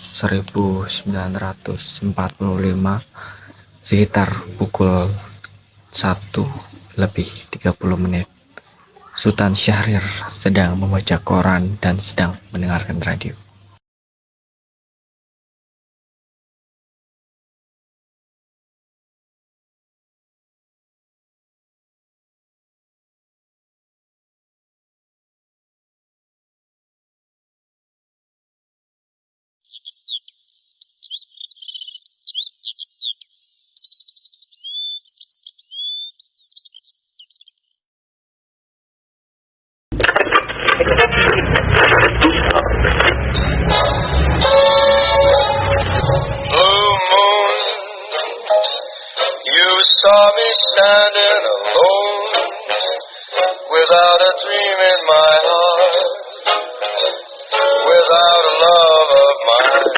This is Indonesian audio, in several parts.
1945 sekitar pukul 1:30 Sultan Syahrir sedang membaca koran dan sedang mendengarkan radio. Saw me standing alone without a dream in my heart, without a love of mine.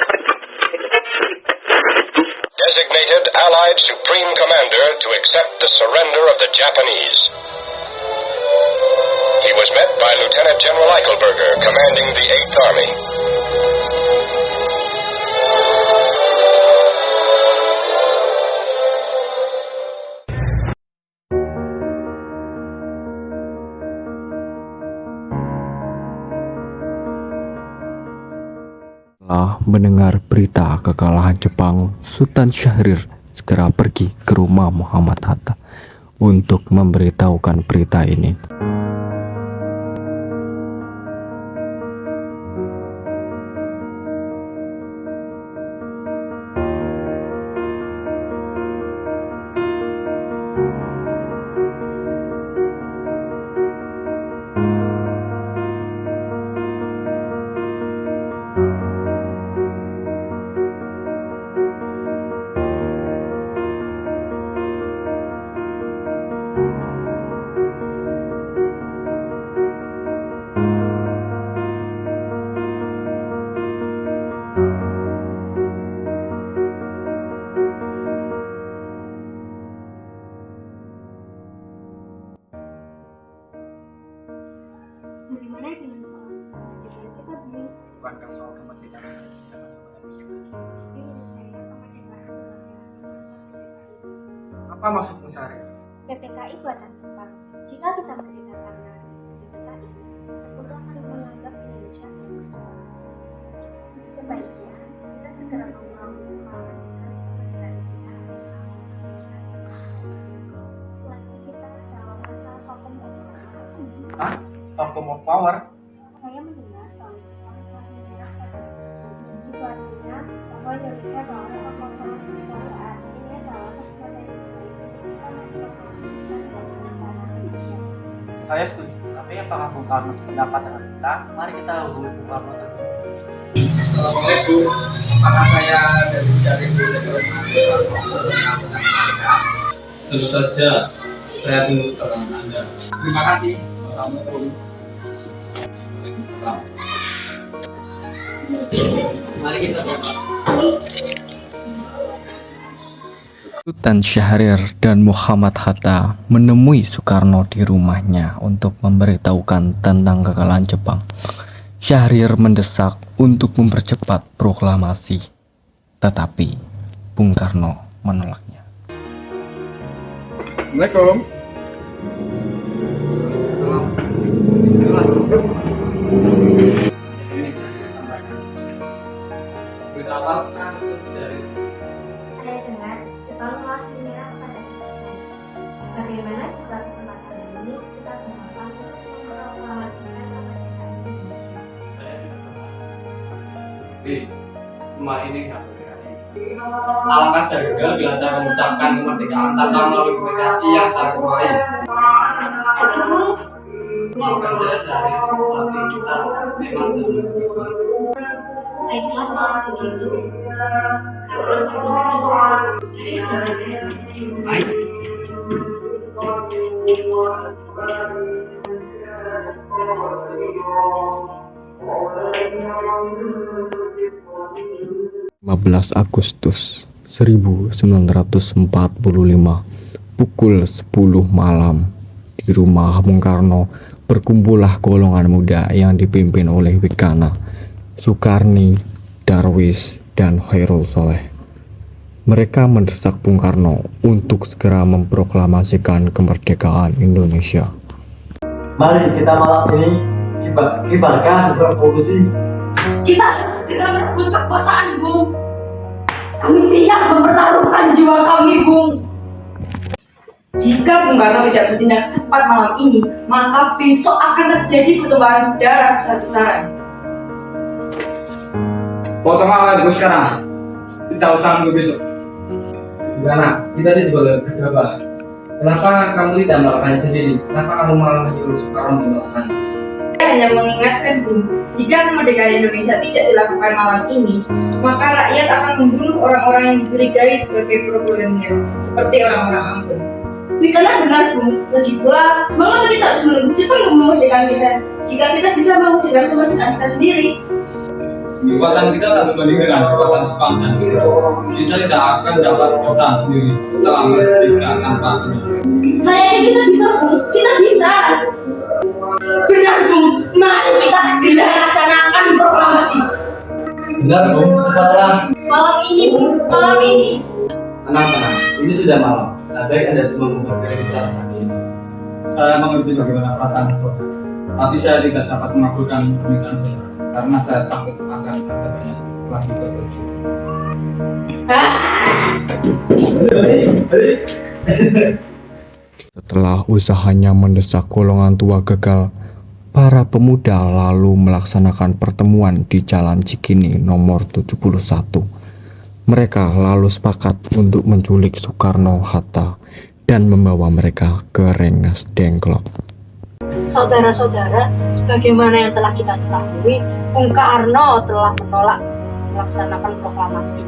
Designated Allied Supreme Commander to accept the surrender of the Japanese. He was met by Lieutenant General Eichelberger, commanding the 8th Army. Setelah mendengar berita kekalahan Jepang, Sultan Syahrir segera pergi ke rumah Muhammad Hatta untuk memberitahukan berita ini. Bagaimana dengan soal kemerdekaan kita, Bu? Bukankah soal kemerdekaan sudah Tapi menurut saya kemerdekaan bukan jalan kemerdekaan. apa maksudmu, Sari? PPKI buatan Jepang. Jika kita merdekakan PPKI, sekutu akan menganggap Indonesia sebagai Jepang. Sebaiknya kita segera mengalokasikan kemerdekaan Indonesia bersama selagi kita dalam masa vakum Hah? Vacuum of power? Saya mendengar kalau Jepang telah menyerah pada jadi itu artinya bahwa Indonesia dalam kekosongan kekuasaan ini adalah kesempatan yang baik untuk kita mengkonsolidasikan kemerdekaan Indonesia. Saya setuju, tapi apakah Bung Karno sependapat dengan kita? Mari kita hubungi Bung Karno terlebih. Assalamualaikum, nama saya dari Jaring Tentu saja saya tunggu keterangan Anda. Terima kasih. Assalamualaikum. Mari kita berdoa. Sultan Syahrir dan Muhammad Hatta menemui Soekarno di rumahnya untuk memberitahukan tentang kekalahan Jepang. Syahrir mendesak untuk mempercepat proklamasi, tetapi Bung Karno menolaknya. Assalamualaikum. Berita apa kan dari Saya dengar Jepang telah menyerah pada September. Bagaimana jika kesempatan ini kita gunakan untuk memproklamasikan kemerdekaan Indonesia? Tapi semua ini nggak PPKI. Alangkah janggal bila saya mengucapkan kemerdekaan tanpa melalui PPKI yang saya kuasai. Maafkan saya Syahrir, tapi kita memang tidak berubah. Baiklah kalau begitu, Baik. Agustus 1945 pukul 10 malam di rumah Bung Karno berkumpullah golongan muda yang dipimpin oleh Wikana, Sukarni, Darwis, dan Khairul Soleh. Mereka mendesak Bung Karno untuk segera memproklamasikan kemerdekaan Indonesia. Mari kita malam ini kibarkan revolusi. Kita harus segera merebut kekuasaan, Bung. Kami siap mempertaruhkan jiwa kami, Bung. Jika Bung Karno tidak bertindak cepat malam ini, maka besok akan terjadi pertumpahan darah besar-besaran. Potong awal gue sekarang. Kita usah nunggu besok. Gimana? Kita ini juga gegabah. Kenapa kamu tidak melakukannya sendiri? Kenapa kamu malah menyuruh Soekarno untuk melakukannya? Saya hanya mengingatkan, Bung, jika kemerdekaan Indonesia tidak dilakukan malam ini, maka rakyat akan membunuh orang-orang yang dicurigai sebagai problemnya, seperti orang-orang Ambon. Bukanlah benar, Bung. Lagi pula, mengapa kita harus menunggu Jepang memerdekakan kita? Jika kita bisa mewujudkan kemerdekaan kita sendiri. Kekuatan kita tak sebanding dengan kekuatan Jepang dan Cina. Kita tidak akan dapat bertahan sendiri setelah merdeka tanpa ini. Saya yakin kita bisa, Bung. Kita bisa. Benar, Bung. Mari kita segera laksanakan proklamasi. Benar, Bung. Cepatlah. Malam ini, Bung. Malam ini. Tenang. Ini sudah malam. Baik Anda semua membuat kita seperti ini. Saya mengerti bagaimana perasaan saudara, tapi saya tidak dapat mengabulkan permintaan saudara karena saya takut akan terjadinya lagi bertujuh. Setelah usahanya mendesak golongan tua gagal, para pemuda lalu melaksanakan pertemuan di Jalan Cikini nomor 71. Mereka lalu sepakat untuk menculik Soekarno-Hatta dan membawa mereka ke Rengas Dengklok. Saudara-saudara, sebagaimana yang telah kita ketahui, Bung Karno telah menolak melaksanakan proklamasi.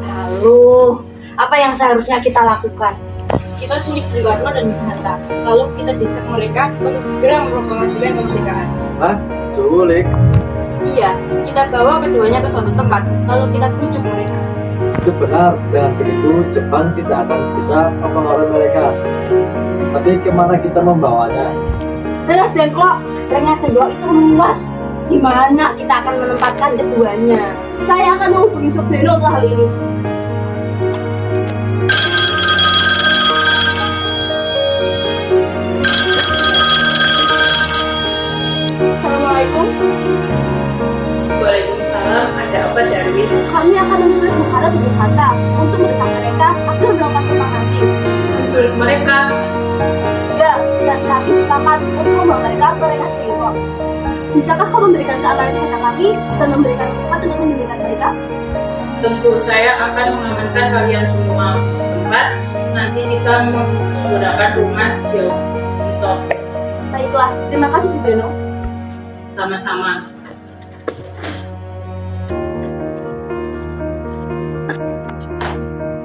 Lalu, apa yang seharusnya kita lakukan? Kita culik Bung Karno dan Bung Hatta. Lalu kita desak mereka untuk segera memproklamasikan kemerdekaan. Hah? Culik? Iya, kita bawa keduanya ke suatu tempat, lalu kita bujuk mereka. Itu benar. Dengan begitu Jepang tidak akan bisa mempengaruhi mereka. Tapi kemana kita membawanya? Rengas Dengklok itu luas. Di mana kita akan menempatkan keduanya? Saya akan menghubungi Subeno untuk hal ini. Assalamualaikum. Waalaikumsalam. Ada apa, Darwis? Kami akan menculik Bung Karno dan Bung Hatta untuk mendesak mereka agar melakukan proklamasi. Menculik mereka. Ya, dan kami sepakat untuk membawa mereka ke Rengas Dengklok. Bisakah kau memberikan keamanan kepada kami dan memberikan tempat untuk menyembunyikan mereka? Tentu saya akan mengamankan kalian semua. Tempat nanti kita menggunakan rumah Joe Isok. Baiklah, terima kasih Subeno. Sama-sama.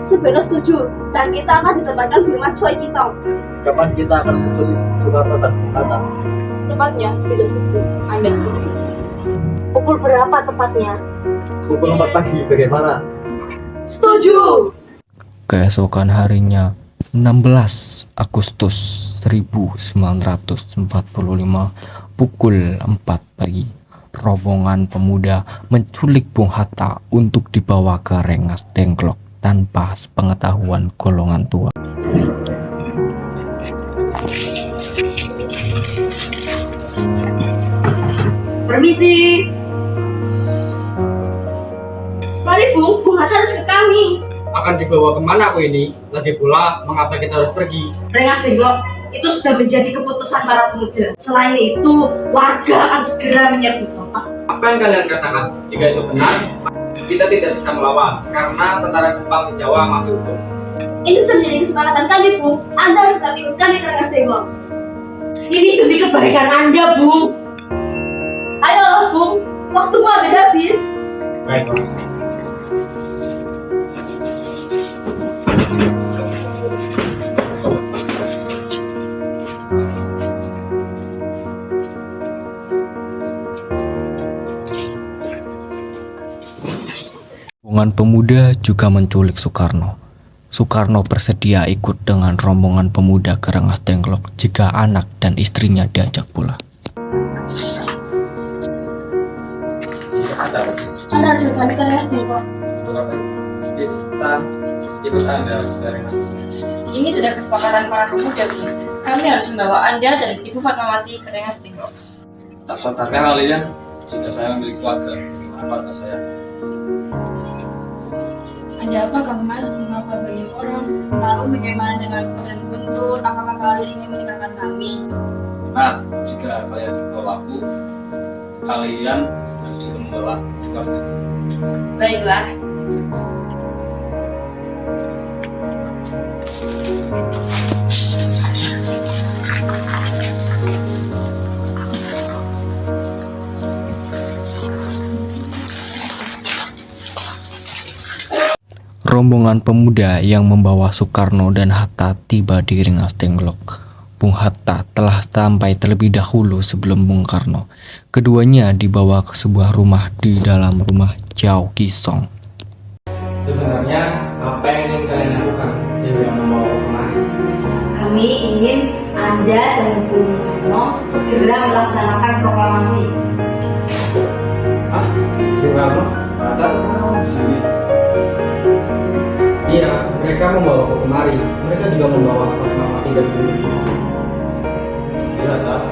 Subeno setuju, dan kita akan ditempatkan di rumah Choi Kisong. Kapan kita akan menculik Soekarno dan Bung Hatta? Tepatnya tidak setuju. Anda setuju? Pukul berapa tepatnya? Pukul 4 pagi, bagaimana? Setuju. Keesokan harinya, 16 Agustus 1945, pukul 4 pagi, rombongan pemuda menculik Bung Hatta untuk dibawa ke Rengas Dengklok tanpa sepengetahuan golongan tua. Permisi. Mari, Bung Hatta harus ke kami. Akan dibawa kemana aku ini? Lagi pula, mengapa kita harus pergi? Rengas Dengklok itu sudah menjadi keputusan para pemuda. Selain itu, warga akan segera menyerbu kota. Apa yang kalian katakan? Jika itu benar, kita tidak bisa melawan karena tentara Jepang di Jawa masih utuh. Ini sudah menjadi kesepakatan kami, Bung. Anda harus kami ikut kami ke Rengas Dengklok. Ini demi kebaikan Anda, Bung. Ayolah, Bung. Waktumu habis. Baiklah. Rombongan pemuda juga menculik Soekarno. Soekarno bersedia ikut dengan rombongan pemuda ke Rengas Dengklok jika anak dan istrinya diajak pula. Kan harus kita Rengasting kok. Untuk apa? Kita ikut Anda dari Ini sudah kesepakatan para pemuda, Bu. Kami harus membawa Anda dan Ibu Fatmawati ke Rengasting. Tak sadarkah kalian jika saya memiliki keluarga, bagaimana keluarga saya? Ada apa Kang Mas? Mengapa banyak orang? Lalu bagaimana dengan dan Guntur? Apakah kalian ingin menikahkan kami? Nah, jika kalian membawa aku, kalian harus juga membawa keluarga. Baiklah. Rombongan pemuda yang membawa Soekarno dan Hatta tiba di Rengasting Lok. Bung Hatta telah sampai terlebih dahulu sebelum Bung Karno. Keduanya dibawa ke sebuah rumah di dalam rumah Jauh Kisong. Sebenarnya apa yang ingin kalian lakukan sehingga membawa kemari? Kami ingin Anda dan Bung Karno segera melaksanakan proklamasi. Ah, juga apa? Rata di sini. Iya, mereka membawa aku kemari. Mereka juga membawa Fatmawati dan Guntur. Tidak ada.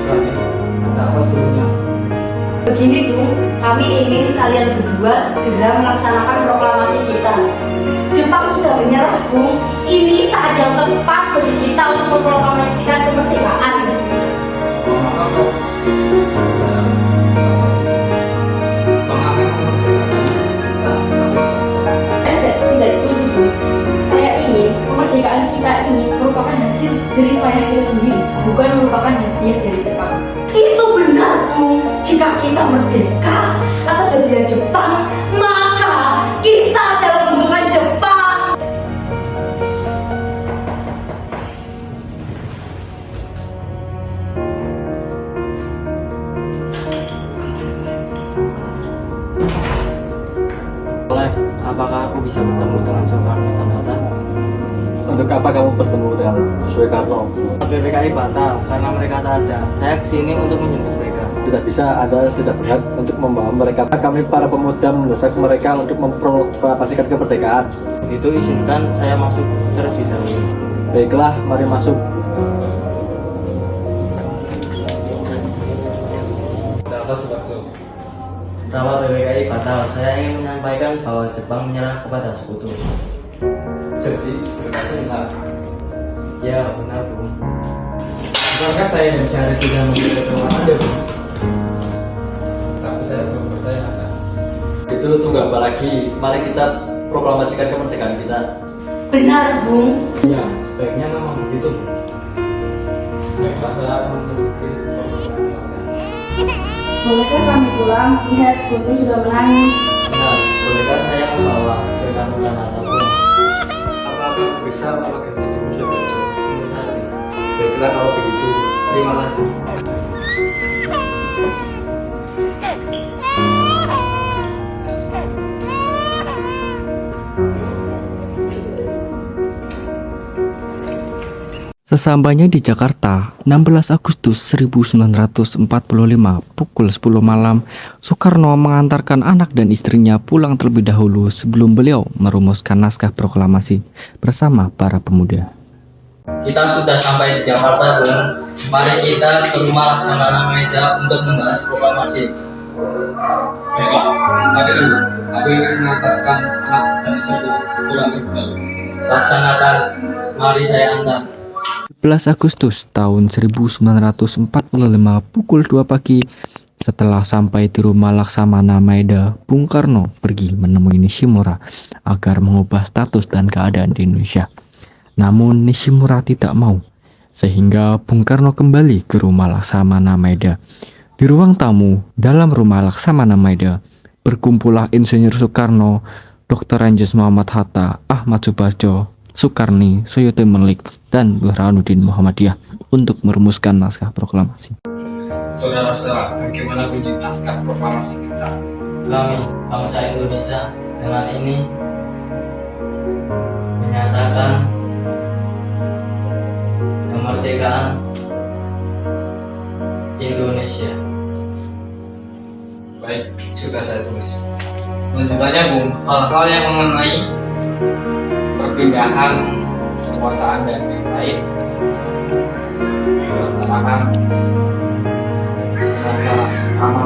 Berarti ada apa sebelumnya? Begini Bung, kami ingin kalian berdua segera melaksanakan proklamasi kita. Jepang sudah menyerah Bung. Ini saat yang tepat bagi kita untuk memproklamasikan kemerdekaan. Maka kok Tidak setuju Bung. Saya ingin kemerdekaan kita ini merupakan hasil jerih payah kita sendiri, bukan merupakan hadiah dari Jepang. Itu benar Bung. Jika kita merdeka atas hadiah Jepang, maka kita adalah bentukan Jepang. Oleh, apakah aku bisa bertemu dengan Soekarno dan Hatta? Untuk apa kamu bertemu dengan Soekarno? PPKI batal karena mereka tak ada. Saya kesini untuk menjemput mereka. Tidak bisa, Anda tidak berhak untuk membawa mereka. Kami para pemuda mendesak mereka untuk memproklamasikan kemerdekaan. Begitu izinkan saya masuk terlebih dahulu. Baiklah, mari masuk. ada apa sebabnya? Bahwa PPKI batal, saya ingin menyampaikan bahwa Jepang menyerah kepada sekutu. Jadi sebenarnya benar. Ya, benar Bung. Apakah saya dan Syarif tidak memiliki ketemuan Anda, Bu? Tapi saya belum percaya akan. Itu tunggu apa lagi? Mari kita proklamasikan kemerdekaan kita. Benar Bung. Ya, sebaiknya memang begitu. Baiklah, saya menuruti permintaan. Bolehkah kami pulang? Lihat Guntur sudah menangis. Benar, bolehkah saya membawa Soekarno dan Hatta pulang? Apakah bisa melakukan cucu musuh? Tentu saja. Baiklah kalau begitu, terima kasih. Sesampainya di Jakarta, 16 Agustus 1945 pukul 10 malam, Soekarno mengantarkan anak dan istrinya pulang terlebih dahulu sebelum beliau merumuskan naskah proklamasi bersama para pemuda. Kita sudah sampai di Jakarta, Bung. Mari kita ke rumah Laksamana Meja untuk membahas proklamasi. Baiklah, tadi dulu. Aku ingin mengantarkan anak dan istriku pulang terlebih dahulu. Laksanakan. Mari saya antar. 11 Agustus tahun 1945 pukul 2 pagi, setelah sampai di rumah Laksamana Maeda, Bung Karno pergi menemui Nishimura agar mengubah status dan keadaan di Indonesia. Namun Nishimura tidak mau, sehingga Bung Karno kembali ke rumah Laksamana Maeda. Di ruang tamu dalam rumah Laksamana Maeda, berkumpullah Insinyur Soekarno, Dr. Anjas Muhammad Hatta, Ahmad Subarjo, Soekarni, Soeyote Melik, dan Burhanuddin Muhammadiyah untuk merumuskan naskah proklamasi. Saudara-saudara, bagaimana bunyi naskah proklamasi kita? Kami, bangsa Indonesia, dengan ini menyatakan kemerdekaan Indonesia. Baik, sudah saya tulis. Lanjutannya Bung, hal-hal yang mengenai perpindahan kekuasaan dan lain-lain dilaksanakan dengan cara sama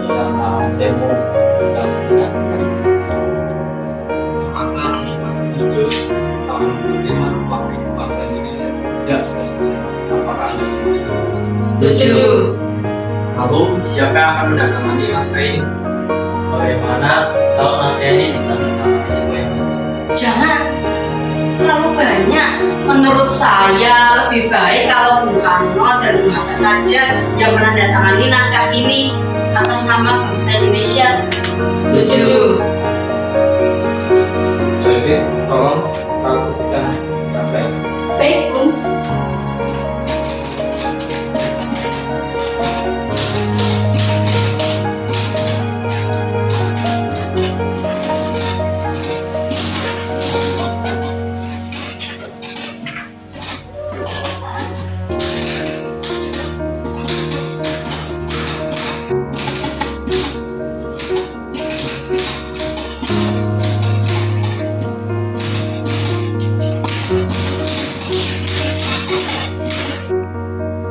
dalam demo dan sebagainya. tanggal 4 Agustus tahun 2005 waktu bangsa Indonesia. Ya, apakah Anda setuju? Setuju. Lalu, siapa yang akan mendatangani naskah ini? Bagaimana kalau naskah ini ditandatangani sesuai? Jangan terlalu banyak. Menurut saya lebih baik kalau Bung Karno dan Bung Hatta saja yang menandatangani naskah ini atas nama bangsa Indonesia. Setuju. Jadi, tolong lakukan naskah ini. Baik, Bung.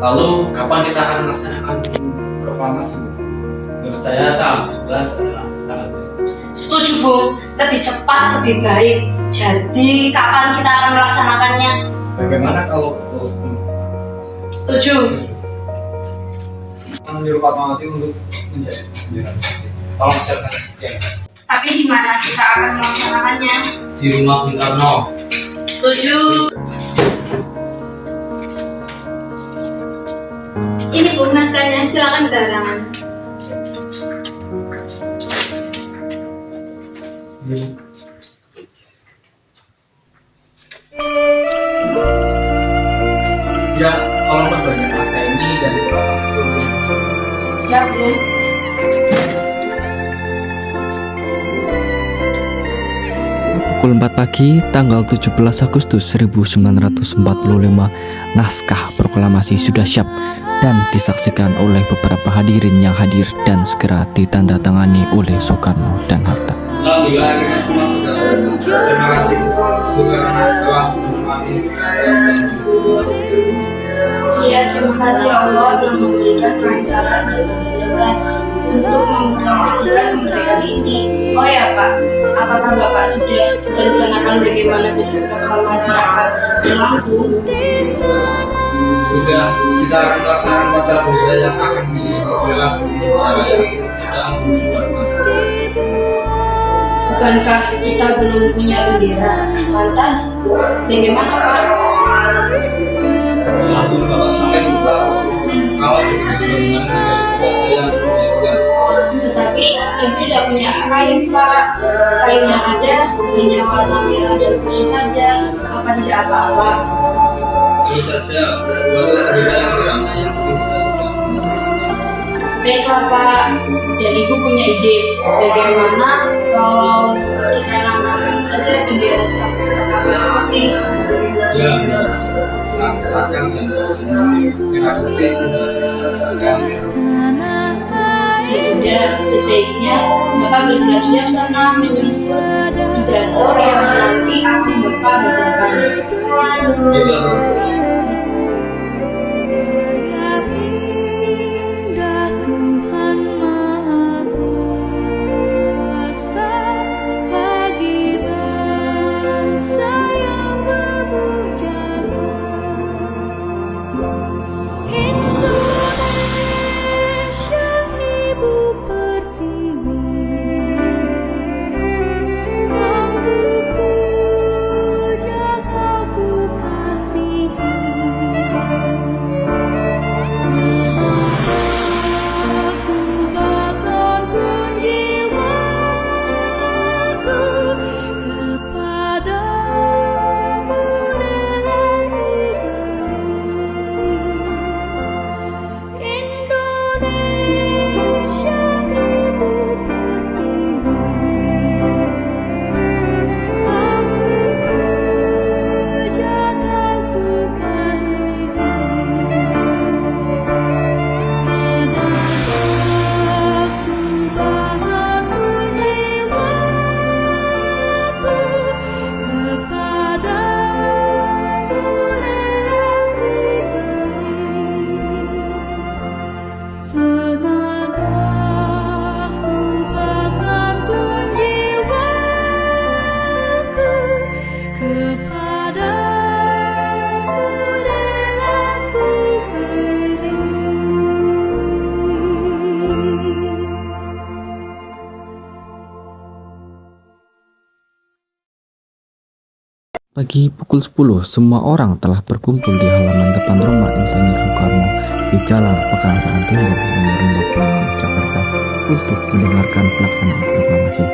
Lalu, kapan kita akan melaksanakan proklamasi? Menurut saya tanggal 11 adalah sangat Setuju, Bung. Lebih cepat, lebih baik. Jadi, kapan kita akan melaksanakannya? Bagaimana kalau pukul 10? Setuju. Menyuruh Pak Mawati untuk menjadi pimpinan. Tolong siapkan. Ya. Tapi di mana kita akan melaksanakannya? di rumah Bung Karno. Setuju. Ini Bung naskahnya, silakan ditandatangan. Ya, tolong perbanyak naskah ini dan beberapa seluruh. Siap, Bung. Pukul 4 pagi tanggal 17 Agustus 1945 naskah proklamasi sudah siap dan disaksikan oleh beberapa hadirin yang hadir dan segera ditandatangani oleh Soekarno dan Hatta. Alhamdulillah kita semua bisa bertemu. Terima kasih Bung karena telah menemani saya dan juga Iya, terima kasih Allah telah memberikan kelancaran dan kecerdasan untuk mempromosikan kemerdekaan ini. Oh ya Pak, apakah Bapak sudah merencanakan bagaimana besok proklamasi akan berlangsung? sudah kita akan melaksanakan upacara bendera yang akan digelar di acara yang sedang berlangsung. Bukankah kita belum punya bendera? Lantas, bagaimana Pak? Lalu Bapak sampai lupa kalau begitu bagaimana jika itu saja yang dilakukan. Tetapi kami tidak punya kain Pak. Kain yang ada hanya warna merah dan putih saja. Apa tidak apa-apa? Tentu saja buatlah bendera yang sederhana yang penting kita sudah punya. Baiklah Pak, dan Ibu punya ide bagaimana kalau kita namakan saja bendera sama merah putih. Ya, seragam dan merah putih menjadi seragam merah putih. Ya sudah, sebaiknya Bapak bersiap-siap sana menyusun pidato yang nanti akan Bapak bacakan. Kita Kasih Pagi pukul 10, semua orang telah berkumpul di halaman depan rumah Insinyur Soekarno di Jalan Pekarsaan Timur nomor 56 Jakarta untuk mendengarkan pelaksanaan proklamasi.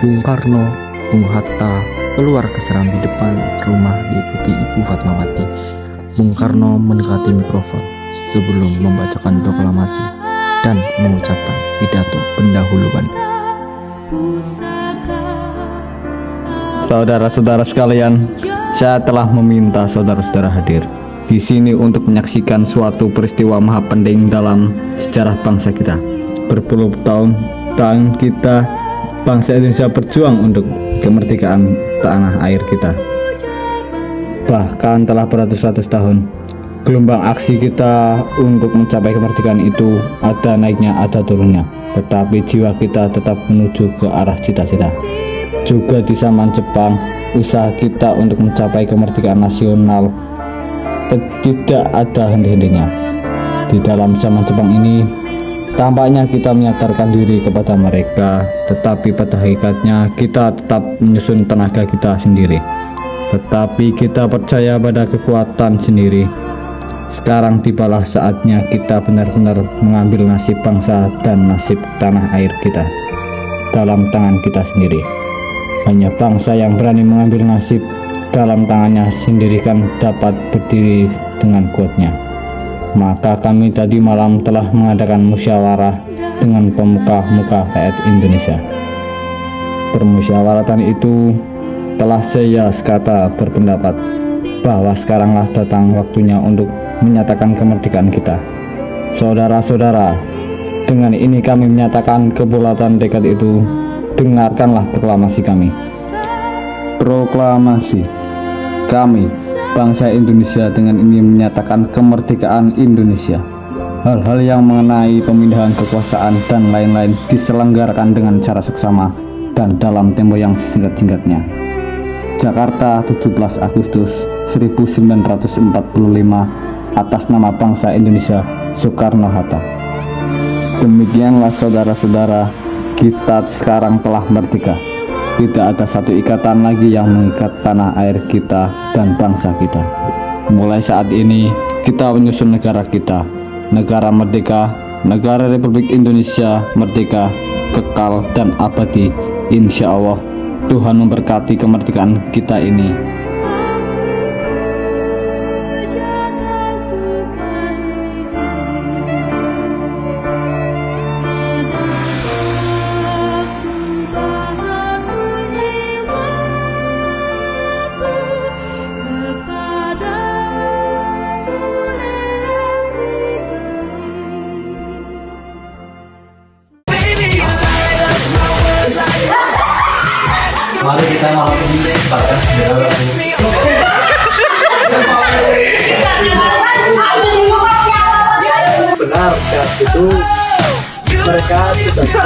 Bung Karno, Bung Hatta keluar ke serambi depan rumah diikuti Ibu Fatmawati. Bung Karno mendekati mikrofon sebelum membacakan proklamasi dan mengucapkan pidato pendahuluan. Saudara-saudara sekalian, saya telah meminta saudara-saudara hadir di sini untuk menyaksikan suatu peristiwa maha penting dalam sejarah bangsa kita. Berpuluh tahun kita, bangsa Indonesia berjuang untuk kemerdekaan tanah air kita. Bahkan telah beratus-ratus tahun, gelombang aksi kita untuk mencapai kemerdekaan itu ada naiknya, ada turunnya. Tetapi jiwa kita tetap menuju ke arah cita-cita. Juga di zaman Jepang, usaha kita untuk mencapai kemerdekaan nasional tidak ada henti-hentinya. Di dalam zaman Jepang ini, tampaknya kita menyadarkan diri kepada mereka, tetapi pada hakikatnya kita tetap menyusun tenaga kita sendiri. Tetapi kita percaya pada kekuatan sendiri. Sekarang tibalah saatnya kita benar-benar mengambil nasib bangsa dan nasib tanah air kita dalam tangan kita sendiri. Hanya bangsa yang berani mengambil nasib dalam tangannya sendiri kan dapat berdiri dengan kuatnya. Maka kami tadi malam telah mengadakan musyawarah dengan pemuka-muka rakyat Indonesia. Permusyawaratan itu telah saya sekata berpendapat bahwa sekaranglah datang waktunya untuk menyatakan kemerdekaan kita. Saudara-saudara, dengan ini kami menyatakan kedaulatan tekad itu. Dengarkanlah proklamasi kami. Proklamasi. Kami, bangsa Indonesia, dengan ini menyatakan kemerdekaan Indonesia. Hal-hal yang mengenai pemindahan kekuasaan dan lain-lain diselenggarakan dengan cara seksama dan dalam tempo yang singkat-singkatnya. Jakarta, 17 Agustus 1945, atas nama bangsa Indonesia, Soekarno-Hatta. Demikianlah saudara-saudara, kita sekarang telah merdeka. Tidak ada satu ikatan lagi yang mengikat tanah air kita dan bangsa kita. Mulai saat ini kita menyusun negara kita, negara merdeka, negara Republik Indonesia merdeka, kekal dan abadi. Insya Allah Tuhan memberkati kemerdekaan kita ini. Mari kita malam ini bahkan benar, itu mereka tidak bisa